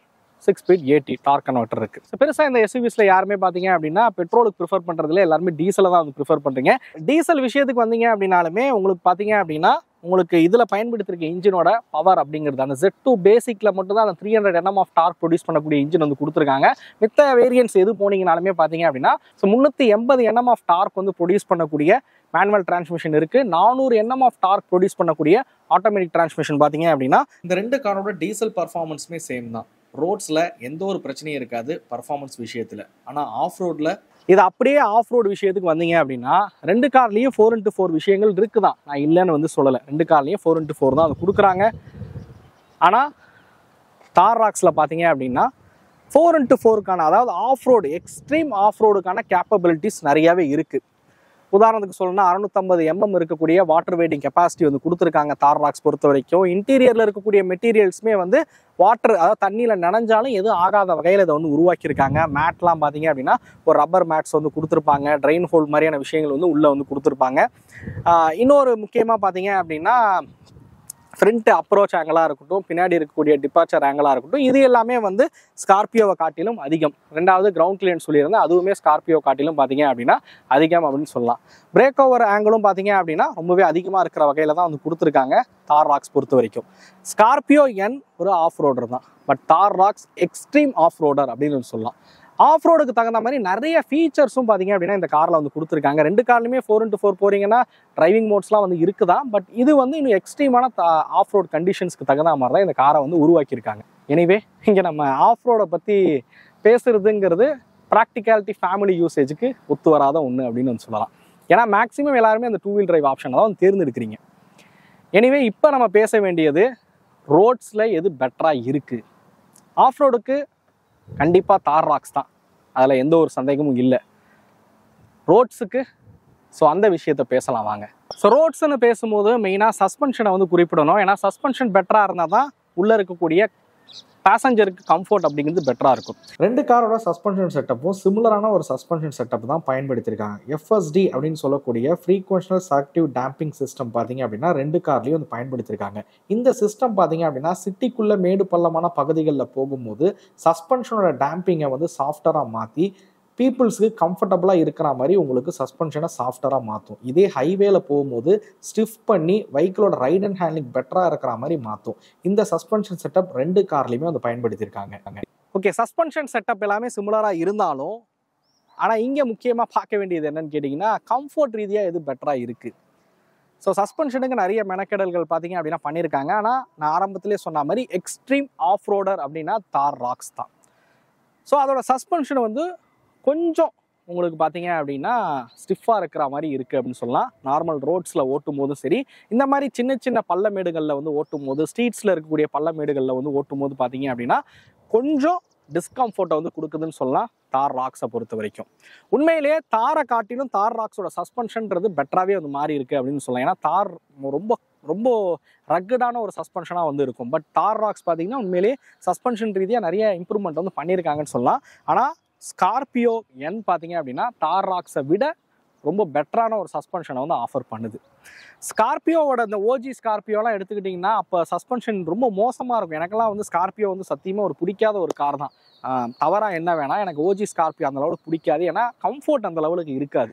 6 ஸ்பீட் ஏடி டார்க் கன்வெர்ட்டர் இருக்குது. ஸோ பெருசாக இந்த எஸ்யூவிஸில் யாருமே பார்த்தீங்க அப்படின்னா பெட்ரோலுக்கு ப்ரிஃபர் பண்ணுறதுல எல்லாருமே டீசலை தான் வந்து ப்ரிஃபர் பண்ணுறீங்க. டீசல் விஷயத்துக்கு வந்தீங்க அப்படின்னாலுமே உங்களுக்கு பார்த்தீங்க அப்படின்னா உங்களுக்கு இதில் பயன்படுத்திருக்க இன்ஜினோட பவர் அப்படிங்கிறது அந்த Z2 பேசிக்கில் மட்டும் தான் அந்த 300 Nm ஆஃப் டார்க் ப்ரொடியூஸ் பண்ணக்கூடிய இன்ஜின் வந்து கொடுத்துருக்காங்க. மித்த வேரியன்ஸ் எது போனீங்கனாலுமே பார்த்தீங்க அப்படின்னா 380 Nm ஆஃப் டார்க் வந்து ப்ரொடியூஸ் பண்ணக்கூடிய மேனுவல் டிரான்ஸ்மிஷன் இருக்குது. 400 Nm ஆஃப் டார்க் ப்ரொடியூஸ் பண்ணக்கூடிய ஆட்டோமேட்டிக் டிரான்ஸ்மிஷன் பார்த்தீங்க அப்படின்னா இந்த 2 காரோட டீசல் பர்ஃபார்மன்ஸுமே சேம் தான். ரோட்ஸில் எந்த ஒரு பிரச்சனையும் இருக்காது பர்ஃபார்மன்ஸ் விஷயத்தில். ஆனால் ஆஃப் ரோடில் இது அப்படியே ஆஃப் ரோடு விஷயத்துக்கு வந்தீங்க அப்படின்னா 2 கார்லேயும் 4x4 விஷயங்கள் இருக்குதான், நான் இல்லைன்னு வந்து சொல்லலை. 2 கார்லேயும் 4x4 தான் அது கொடுக்குறாங்க. ஆனால் தார் ராக்ஸில் பார்த்தீங்க அப்படின்னா 4x4க்கான அதாவது ஆஃப் ரோடு எக்ஸ்ட்ரீம் ஆஃப் ரோடுக்கான கேப்பபிலிட்டிஸ் நிறையாவே இருக்குது. உதாரணத்துக்கு சொல்லணும்னா 650 mm இருக்கக்கூடிய வாட்டர் வெயிட்டிங் கெப்பாசிட்டி வந்து கொடுத்துருக்காங்க தார் ராக்ஸ் பொறுத்த வரைக்கும். இன்டீரியரில் இருக்கக்கூடிய மெட்டீரியல்ஸுமே வந்து வாட்டர் அதாவது தண்ணியில் நனைஞ்சாலும் எதுவும் ஆகாத வகையில் இதை வந்து உருவாக்கியிருக்காங்க. மேட்லாம் பார்த்தீங்க அப்படின்னா ஒரு ரப்பர் மேட்ஸ் வந்து கொடுத்துருப்பாங்க. ட்ரெயின் ஹோல் மாதிரியான விஷயங்கள் வந்து உள்ளே வந்து கொடுத்துருப்பாங்க. இன்னொரு முக்கியமாக பார்த்தீங்க அப்படின்னா ஃப்ரண்ட் அப்ரோச் ஆங்கிளாக இருக்கட்டும், பின்னாடி இருக்கக்கூடிய டிபார்ச்சர் ஆங்கிளாக இருக்கட்டும், இது எல்லாமே வந்து ஸ்கார்பியோவை காட்டிலும் அதிகம். ரெண்டாவது கிரவுண்ட் கிளியரன்ஸ் சொல்லியிருந்தேன், அதுவுமே ஸ்கார்பியோ காட்டிலும் பார்த்தீங்க அப்படின்னா அதிகம் அப்படின்னு சொல்லலாம். பிரேக் ஓவர் ஆங்கிளும் பார்த்தீங்க அப்படின்னா ரொம்பவே அதிகமாக இருக்கிற வகையில் தான் வந்து கொடுத்துருக்காங்க தார் ராக்ஸ் பொறுத்த வரைக்கும். ஸ்கார்பியோ என் ஒரு ஆஃப் ரோடர் தான், பட் தார் ராக்ஸ் எக்ஸ்ட்ரீம் ஆஃப் ரோடர் அப்படின்னு சொல்லலாம். ஆஃப் ரோடுக்கு தகுந்த மாதிரி நிறைய ஃபீச்சர்ஸும் பார்த்தீங்க அப்படின்னா இந்த காரில் வந்து கொடுத்துருக்காங்க. ரெண்டு கார்லையுமே 4x4 போறீங்கன்னா டிரைவிங் மோட்ஸ்லாம் வந்து இருக்குதான், பட் இது வந்து இன்னும் எக்ஸ்ட்ரீமான ஆஃப் ரோட் கண்டிஷன்ஸ்க்கு தகுந்த மாதிரி தான் இந்த காரை வந்து உருவாக்கியிருக்காங்க. எனிவே இங்கே நம்ம ஆஃப் ரோடை பற்றி பேசுறதுங்கிறது ப்ராக்டிகாலிட்டி ஃபேமிலி யூசேஜுக்கு ஒத்து வராத ஒன்று அப்படின்னு வந்து சொல்லலாம். ஏன்னா மேக்ஸிமம் எல்லாருமே அந்த 2 வீல் டிரைவ் ஆப்ஷனை தான் வந்து தேர்ந்தெடுக்கிறீங்க. எனிவே இப்போ நம்ம பேச வேண்டியது ரோட்ஸில் எது பெட்டராக இருக்குது. ஆஃப் ரோடுக்கு கண்டிப்பாக தார் ராக்ஸ் தான், அதில் எந்த ஒரு சந்தேகமும் இல்லை. ரோட்ஸுக்கு ஸோ அந்த விஷயத்த பேசலாம் வாங்க. ஸோ ரோட்ஸ்ன்னு பேசும்போது மெயினாக சஸ்பென்ஷனை வந்து குறிப்பிடணும். ஏன்னா சஸ்பென்ஷன் பெட்டராக இருந்தால் தான் உள்ளே இருக்கக்கூடிய பேசஞ்சருக்கு கம்ஃபர்ட் அப்படிங்கிறது பெட்டராக இருக்கும். ரெண்டு காரோட சஸ்பென்ஷன் செட்டப்பும் சிமிலரான ஒரு சஸ்பென்ஷன் செட்டப் தான் பயன்படுத்தியிருக்காங்க. FSD அப்படின்னு சொல்லக்கூடிய ஃப்ரீக்வென்ஷனல் செலக்டிவ் டேம்பிங் சிஸ்டம் பார்த்தீங்க அப்படின்னா ரெண்டு கார்லையும் வந்து பயன்படுத்தியிருக்காங்க. இந்த சிஸ்டம் பார்த்தீங்க அப்படின்னா சிட்டிக்குள்ளே மேடு பள்ளமான பகுதிகளில் போகும்போது சஸ்பென்ஷனோட டேம்பிங்கை வந்து சாஃப்டராக மாற்றி பீப்புள்ஸுக்கு கம்ஃபர்டபுளாக இருக்கிற மாதிரி உங்களுக்கு சஸ்பென்ஷனை சாஃப்டராக மாற்றும். இதே ஹைவேல போகும்போது ஸ்டிஃப் பண்ணி வெஹிக்கிளோட ரைட் அண்ட் ஹேண்ட்லிங் பெட்டராக இருக்கிற மாதிரி மாற்றும். இந்த சஸ்பென்ஷன் செட்டப் ரெண்டு கார்லையுமே வந்து பயன்படுத்தியிருக்காங்க. ஓகே, சஸ்பென்ஷன் செட்டப் எல்லாமே சிமிலராக இருந்தாலும் ஆனால் இங்கே முக்கியமாக பார்க்க வேண்டியது என்னன்னு கேட்டிங்கன்னா கம்ஃபர்ட் ரீதியாக எது பெட்டராக இருக்குது. ஸோ சஸ்பென்ஷனுக்கு நிறைய மெனக்கெடல்கள் பார்த்தீங்க அப்படின்னா பண்ணியிருக்காங்க. ஆனால் நான் ஆரம்பத்திலே சொன்ன மாதிரி எக்ஸ்ட்ரீம் ஆஃப் ரோடர் அப்படின்னா தார் ராக்ஸ் தான். ஸோ அதோட சஸ்பென்ஷன் வந்து கொஞ்சம் உங்களுக்கு பார்த்தீங்க அப்படின்னா ஸ்டிஃபாக இருக்கிற மாதிரி இருக்குது அப்படின்னு சொல்லலாம். நார்மல் ரோட்ஸில் ஓட்டும் போதும் சரி, இந்த மாதிரி சின்ன சின்ன பள்ளமேடுகளில் வந்து ஓட்டும் போது, ஸ்ட்ரீட்ஸில் இருக்கக்கூடிய பள்ளமேடுகளில் வந்து ஓட்டும் போது பார்த்தீங்க அப்படின்னா கொஞ்சம் டிஸ்கம்ஃபர்ட்டை வந்து கொடுக்குதுன்னு சொல்லலாம் தார் ராக்ஸை பொறுத்த வரைக்கும். உண்மையிலேயே தாரை காட்டிலும் தார் ராக்ஸோட சஸ்பென்ஷன்றது பெட்டராகவே வந்து மாறி இருக்குது அப்படின்னு சொல்லலாம். ஏன்னா தார் ரொம்ப ரொம்ப ரக்கடான ஒரு சஸ்பென்ஷனாக வந்து இருக்கும். பட் தார் ராக்ஸ் பார்த்தீங்கன்னா உண்மையிலேயே சஸ்பென்ஷன் ரீதியாக நிறைய இம்ப்ரூவ்மெண்ட் வந்து பண்ணியிருக்காங்கன்னு சொல்லலாம். ஆனால் ஸ்கார்பியோ என் பார்த்தீங்க அப்படின்னா தார் ராக்ஸை விட ரொம்ப பெட்டரான ஒரு சஸ்பென்ஷனை வந்து ஆஃபர் பண்ணுது. ஸ்கார்பியோவோட இந்த ஓஜி ஸ்கார்பியோலாம் எடுத்துக்கிட்டிங்கன்னா அப்போ சஸ்பென்ஷன் ரொம்ப மோசமாக இருக்கும். எனக்கெல்லாம் வந்து ஸ்கார்பியோ வந்து சத்தியமாக ஒரு பிடிக்காத ஒரு கார் தான். தவறாக என்ன வேணால் எனக்கு ஓஜி ஸ்கார்பியோ அந்த லெவலுக்கு பிடிக்காது. ஏன்னா கம்ஃபர்ட் அந்த லெவலுக்கு இருக்காது.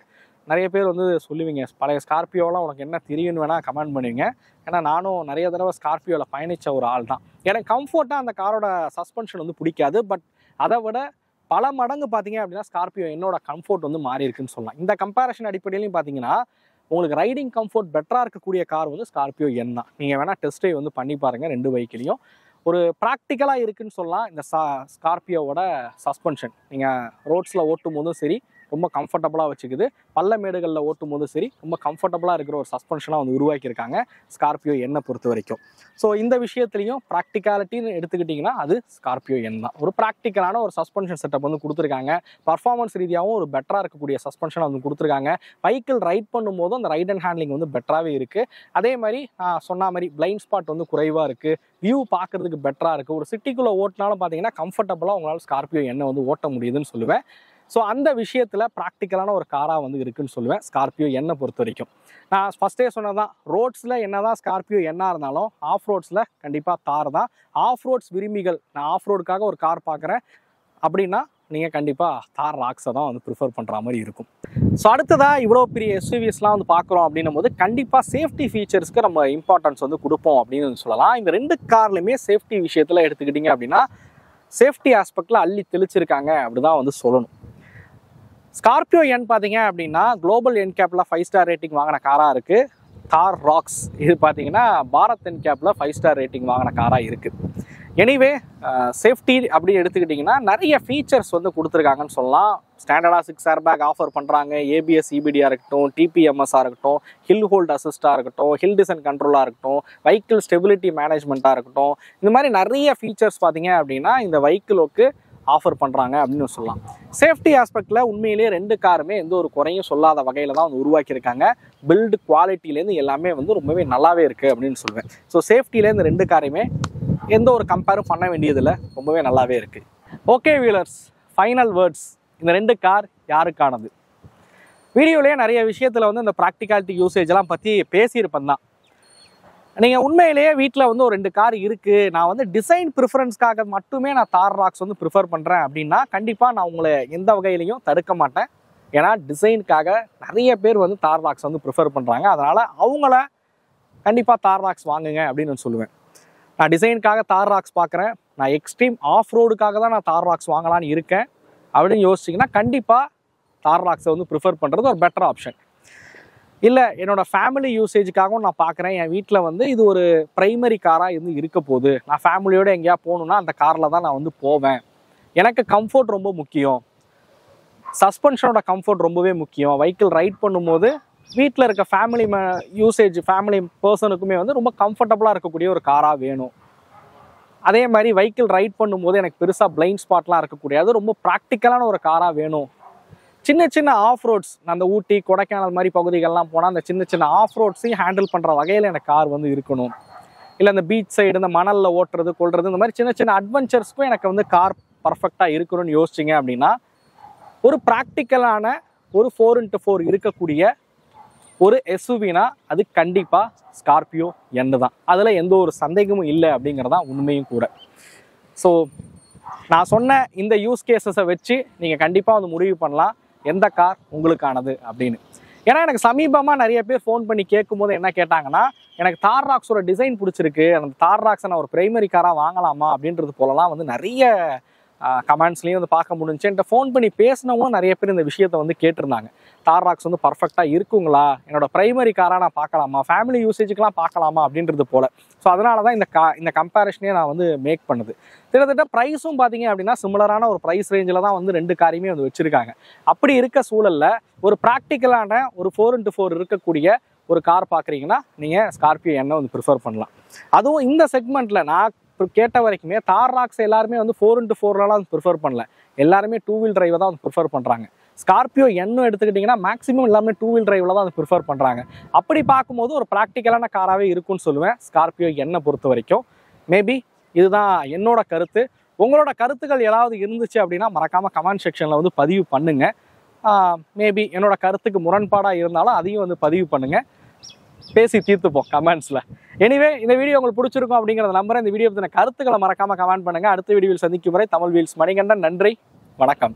நிறைய பேர் வந்து சொல்லுவீங்க பழைய ஸ்கார்பியோலாம் உனக்கு என்ன தெரியும்னு வேணால் கமெண்ட் பண்ணுவீங்க. ஏன்னா நானும் நிறைய தடவை ஸ்கார்பியோவில் பயணித்த ஒரு ஆள் தான். எனக்கு கம்ஃபர்ட்டாக அந்த காரோட சஸ்பென்ஷன் வந்து பிடிக்காது. பட் அதை விட பல மடங்கு பார்த்தீங்க அப்படின்னா ஸ்கார்பியோ என்னோட கம்ஃபர்ட் வந்து மாறி இருக்குன்னு சொல்லலாம். இந்த கம்பேரிஷன் அடிப்படையிலையும் பார்த்தீங்கன்னா உங்களுக்கு ரைடிங் கம்ஃபர்ட் பெட்டராக இருக்கக்கூடிய கார் வந்து ஸ்கார்பியோ என் தான். நீங்கள் வேணால் டெஸ்ட் ட்ரைவ் வந்து பண்ணி பாருங்கள். ரெண்டு பைக்கிலையும் ஒரு ப்ராக்டிக்கலாக இருக்குன்னு சொல்லலாம் இந்த ஸ்கார்பியோவோட சஸ்பென்ஷன். நீங்கள் ரோட்ஸில் ஓட்டும் போதும் சரி ரொம்ப கம்ஃபர்டபுளாக வச்சுக்குது, பள்ளமேடுகளில் ஓட்டும் போதும் சரி ரொம்ப கம்ஃபர்டபுளாக இருக்கிற ஒரு சஸ்பென்ஷனாக வந்து உருவாக்கியிருக்காங்க ஸ்கார்பியோ எண்ணை பொறுத்த வரைக்கும். ஸோ இந்த விஷயத்துலையும் ப்ராக்டிகாலிட்டின்னு எடுத்துக்கிட்டிங்கன்னா அது ஸ்கார்பியோ என் தான். ஒரு ப்ராக்டிக்கலான ஒரு சஸ்பென்ஷன் செட்டப் வந்து கொடுத்துருக்காங்க. பர்ஃபார்மன்ஸ் ரீதியாகவும் ஒரு பெட்டராக இருக்கக்கூடிய சஸ்பென்ஷனை வந்து கொடுத்துருக்காங்க. வெஹிக்கிள் ரைட் பண்ணும்போதும் அந்த ரைட் அண்ட் ஹேண்ட்லிங் வந்து பெட்டராகவே இருக்குது. அதே மாதிரி நான் சொன்ன மாதிரி பிளைண்ட் ஸ்பாட் வந்து குறைவாக இருக்குது, வியூ பார்க்குறதுக்கு பெட்டராக இருக்குது. ஒரு சிட்டிக்குள்ளே ஓட்டினாலும் பார்த்தீங்கன்னா கம்ஃபர்டபுளாக உங்களால் ஸ்கார்பியோ எண்ணை வந்து ஓட்ட முடியுதுன்னு சொல்லுவேன். ஸோ அந்த விஷயத்தில் ப்ராக்டிக்கலான ஒரு காராக வந்து இருக்குன்னு சொல்லுவேன் ஸ்கார்பியோ எண்ணை பொறுத்த வரைக்கும். நான் ஃபஸ்ட்டே சொன்னதான், ரோட்ஸில் என்ன தான் ஸ்கார்பியோ எண்ணா இருந்தாலும் ஆஃப் ரோட்ஸில் கண்டிப்பாக தார் தான். ஆஃப் ரோட்ஸ் விரும்பிகள், நான் ஆஃப் ரோடுக்காக ஒரு கார் பார்க்குறேன் அப்படின்னா நீங்கள் கண்டிப்பாக தார் ராக்ஸை தான் வந்து ப்ரிஃபர் பண்ணுற மாதிரி இருக்கும். ஸோ அடுத்ததாக இவ்வளோ பெரிய எஸ்யூவிஸ்லாம் வந்து பார்க்குறோம் அப்படின்னும் போது கண்டிப்பாக சேஃப்டி ஃபீச்சர்ஸ்க்கு நம்ம இம்பார்ட்டன்ஸ் வந்து கொடுப்போம் அப்படின்னு சொல்லலாம். இந்த ரெண்டு கார்லையுமே சேஃப்டி விஷயத்தில் எடுத்துக்கிட்டிங்க அப்படின்னா சேஃப்டி ஆஸ்பெக்டில் அள்ளி தெளிச்சிருக்காங்க அப்படி தான் வந்து சொல்லணும். ஸ்கார்பியோ என் பார்த்தீங்க அப்படின்னா குளோபல் என்கேப்பில் 5 ஸ்டார் ரேட்டிங் வாங்கின காராக இருக்குது. தார் ராக்ஸ் இது பார்த்தீங்கன்னா பாரத் என்கேப்பில் 5 ஸ்டார் ரேட்டிங் வாங்கின காராக இருக்குது. எனிவே சேஃப்டி அப்படின்னு எடுத்துக்கிட்டிங்கன்னா நிறைய ஃபீச்சர்ஸ் வந்து கொடுத்துருக்காங்கன்னு சொல்லலாம். ஸ்டாண்டர்டாக 6 ஏர் பேக் ஆஃபர் பண்ணுறாங்க. ABS EBDயாக இருக்கட்டும், TPMSஆக இருக்கட்டும், ஹில் ஹோல்ட் அசிஸ்டாக இருக்கட்டும், ஹில் டிசைன் கண்ட்ரோலாக இருக்கட்டும், வெஹிக்கிள் ஸ்டெபிலிட்டி மேனேஜ்மெண்ட்டாக இருக்கட்டும், இந்த மாதிரி நிறைய ஃபீச்சர்ஸ் பார்த்தீங்க அப்படின்னா இந்த வெஹிக்கிளுக்கு ஆஃபர் பண்ணுறாங்க அப்படின்னு சொல்லலாம். சேஃப்டி ஆஸ்பெக்டில் உண்மையிலேயே ரெண்டு காருமே எந்த ஒரு குறையும் சொல்லாத வகையில் தான் வந்து உருவாக்கியிருக்காங்க. பில்டு குவாலிட்டிலேருந்து எல்லாமே வந்து ரொம்பவே நல்லாவே இருக்குது அப்படின்னு சொல்லுவேன். ஸோ சேஃப்டியிலேருந்து ரெண்டு காரையுமே எந்த ஒரு கம்பேரும் பண்ண வேண்டியதில்லை, ரொம்பவே நல்லாவே இருக்குது. ஓகே வீலர்ஸ், ஃபைனல் வேர்ட்ஸ், இந்த ரெண்டு கார் யாருக்கானது? வீடியோலேயே நிறைய விஷயத்தில் வந்து இந்த ப்ராக்டிகாலிட்டி யூசேஜெல்லாம் பற்றி பேசியிருப்பேன் தான். நீங்கள் உண்மையிலேயே வீட்டில் வந்து ஒரு 2 கார் இருக்குது, நான் வந்து டிசைன் ப்ரிஃபரன்ஸ்க்காக மட்டுமே நான் தார் ராக்ஸ் வந்து ப்ரிஃபர் பண்ணுறேன் அப்படின்னா கண்டிப்பாக நான் உங்களை எந்த வகையிலையும் தடுக்க மாட்டேன். ஏன்னா டிசைனுக்காக நிறைய பேர் வந்து தார் ராக்ஸ் வந்து ப்ரிஃபர் பண்ணுறாங்க. அதனால் அவங்கள கண்டிப்பாக தார் ராக்ஸ் வாங்குங்க அப்படின்னு நான் சொல்லுவேன். நான் டிசைனுக்காக தார் ராக்ஸ் பார்க்குறேன், நான் எக்ஸ்ட்ரீம் ஆஃப் ரோடுக்காக தான் நான் தார் ராக்ஸ் வாங்கலான்னு இருக்கேன் அப்படின்னு யோசிச்சிங்கன்னா கண்டிப்பாக தார் ராக்ஸை வந்து ப்ரிஃபர் பண்ணுறது ஒரு பெட்டர் ஆப்ஷன். இல்லை என்னோடய ஃபேமிலி யூசேஜுக்காகவும் நான் பார்க்குறேன், என் வீட்டில் வந்து இது ஒரு ப்ரைமரி காராக இருந்து இருக்க போகுது, நான் ஃபேமிலியோடு எங்கேயா போகணுன்னா அந்த காரில் தான் நான் வந்து போவேன், எனக்கு கம்ஃபர்ட் ரொம்ப முக்கியம், சஸ்பென்ஷனோட கம்ஃபர்ட் ரொம்பவே முக்கியம், வெஹிக்கிள் ரைட் பண்ணும்போது வீட்டில் இருக்க ஃபேமிலி ஃபேமிலி பர்சனுக்குமே வந்து ரொம்ப கம்ஃபர்டபுளாக இருக்கக்கூடிய ஒரு காராக வேணும். அதே மாதிரி வெஹிக்கிள் ரைட் பண்ணும்போது எனக்கு பெருசாக பிளைண்ட் ஸ்பாட்லாம் இருக்கக்கூடிய அது ரொம்ப ப்ராக்டிக்கலான ஒரு காராக வேணும். சின்ன சின்ன ஆஃப் ரோட்ஸ், அந்த ஊட்டி கொடைக்கானல் மாதிரி பகுதிகள்லாம் போனால் அந்த சின்ன சின்ன ஆஃப் ரோட்ஸையும் ஹேண்டில் பண்ணுற வகையில் எனக்கு கார் வந்து இருக்கணும். இல்லை அந்த பீச் சைடு இந்த மணலில் ஓட்டுறது கொள்வது இந்த மாதிரி சின்ன சின்ன அட்வென்ச்சர்ஸ்க்கும் எனக்கு வந்து கார் பர்ஃபெக்டாக இருக்கணும்னு யோசிச்சிங்க அப்படின்னா ஒரு ப்ராக்டிக்கலான ஒரு 4x4 இருக்கக்கூடிய ஒரு எஸ்யூவினா அது கண்டிப்பாக ஸ்கார்பியோ என்னு தான். அதில் எந்த ஒரு சந்தேகமும் இல்லை அப்படிங்கிறதான் உண்மையும் கூட. ஸோ நான் சொன்ன இந்த யூஸ் கேஸஸை வச்சு நீங்கள் கண்டிப்பாக வந்து முடிவு பண்ணலாம் எந்த கார் உங்களுக்கானது அப்படின்னு. ஏன்னா எனக்கு சமீபமாக நிறைய பேர் ஃபோன் பண்ணி கேட்கும்போது என்ன கேட்டாங்கன்னா, எனக்கு தார் ராக்ஸோட டிசைன் பிடிச்சிருக்கு, அந்த தார் ராக்ஸை நான் ஒரு பிரைமரி காராக வாங்கலாமா அப்படின்றது போலலாம் வந்து நிறைய கமெண்ட்ஸ்லேயும் வந்து பார்க்க முடிஞ்சு. என்கிட்ட ஃபோன் பண்ணி பேசினவங்களும் நிறைய பேர் இந்த விஷயத்தை வந்து கேட்டிருந்தாங்க. தார் ராக்ஸ் வந்து பர்ஃபெக்டாக இருக்குங்களா, என்னோட பிரைமரி காராக நான் பார்க்கலாமா, ஃபேமிலி யூசேஜுக்கெலாம் பார்க்கலாமா அப்படின்றது போல். ஸோ அதனால தான் இந்த கம்பேரிஷனே நான் வந்து மேக் பண்ணுது. கிட்டத்தட்ட ப்ரைஸும் பார்த்தீங்க அப்படின்னா சிமிலரான ஒரு ப்ரைஸ் ரேஞ்சில் தான் வந்து 2 காரையுமே வந்து வச்சுருக்காங்க. அப்படி இருக்க சூழலில் ஒரு ப்ராக்டிக்கலான ஒரு 4x4 இருக்கக்கூடிய ஒரு கார் பார்க்குறீங்கன்னா நீங்கள் ஸ்கார்பியோ எண்ணை வந்து ப்ரிஃபர் பண்ணலாம். அதுவும் இந்த செக்மெண்ட்டில் நான் கேட்ட வரைக்குமே தார் ராக்ஸ் எல்லாருமே வந்து 4x4லாம் வந்து ப்ரிஃபர் பண்ணல, எல்லாருமே 2 வீல் டிரைவை தான் வந்து ப்ரிஃபர் பண்ணுறாங்க. ஸ்கார்பியோ எண்ணும் எடுத்துக்கிட்டிங்கன்னா மேக்ஸிமம் எல்லாமே 2 வீல் டிரைவில் தான் வந்து ப்ரிஃபர் பண்ணுறாங்க. அப்படி பார்க்கும்போது ஒரு ப்ராக்டிக்கலான காராகவே இருக்குன்னு சொல்லுவேன் ஸ்கார்பியோ எண்ணை பொறுத்த வரைக்கும். மேபி இதுதான் என்னோட கருத்து. உங்களோட கருத்துக்கள் ஏதாவது இருந்துச்சு அப்படின்னா மறக்காமல் கமெண்ட் செக்ஷனில் வந்து பதிவு பண்ணுங்கள். மேபி என்னோட கருத்துக்கு முரண்பாடாக இருந்தாலும் அதையும் வந்து பதிவு பண்ணுங்கள், பேசி தீர்த்துப்போம் கமெண்ட்ஸில். எனிவே இந்த வீடியோ உங்களுக்கு பிடிச்சிருக்கும் அப்படிங்கிறத நம்புறேன். இந்த வீடியோ பற்றின கருத்துக்களை மறக்காமல் கமெண்ட் பண்ணுங்கள். அடுத்த வீடியோவில் சந்திக்கும் வரை தமிழ் வீல்ஸ் மணிகண்டன். நன்றி, வணக்கம்.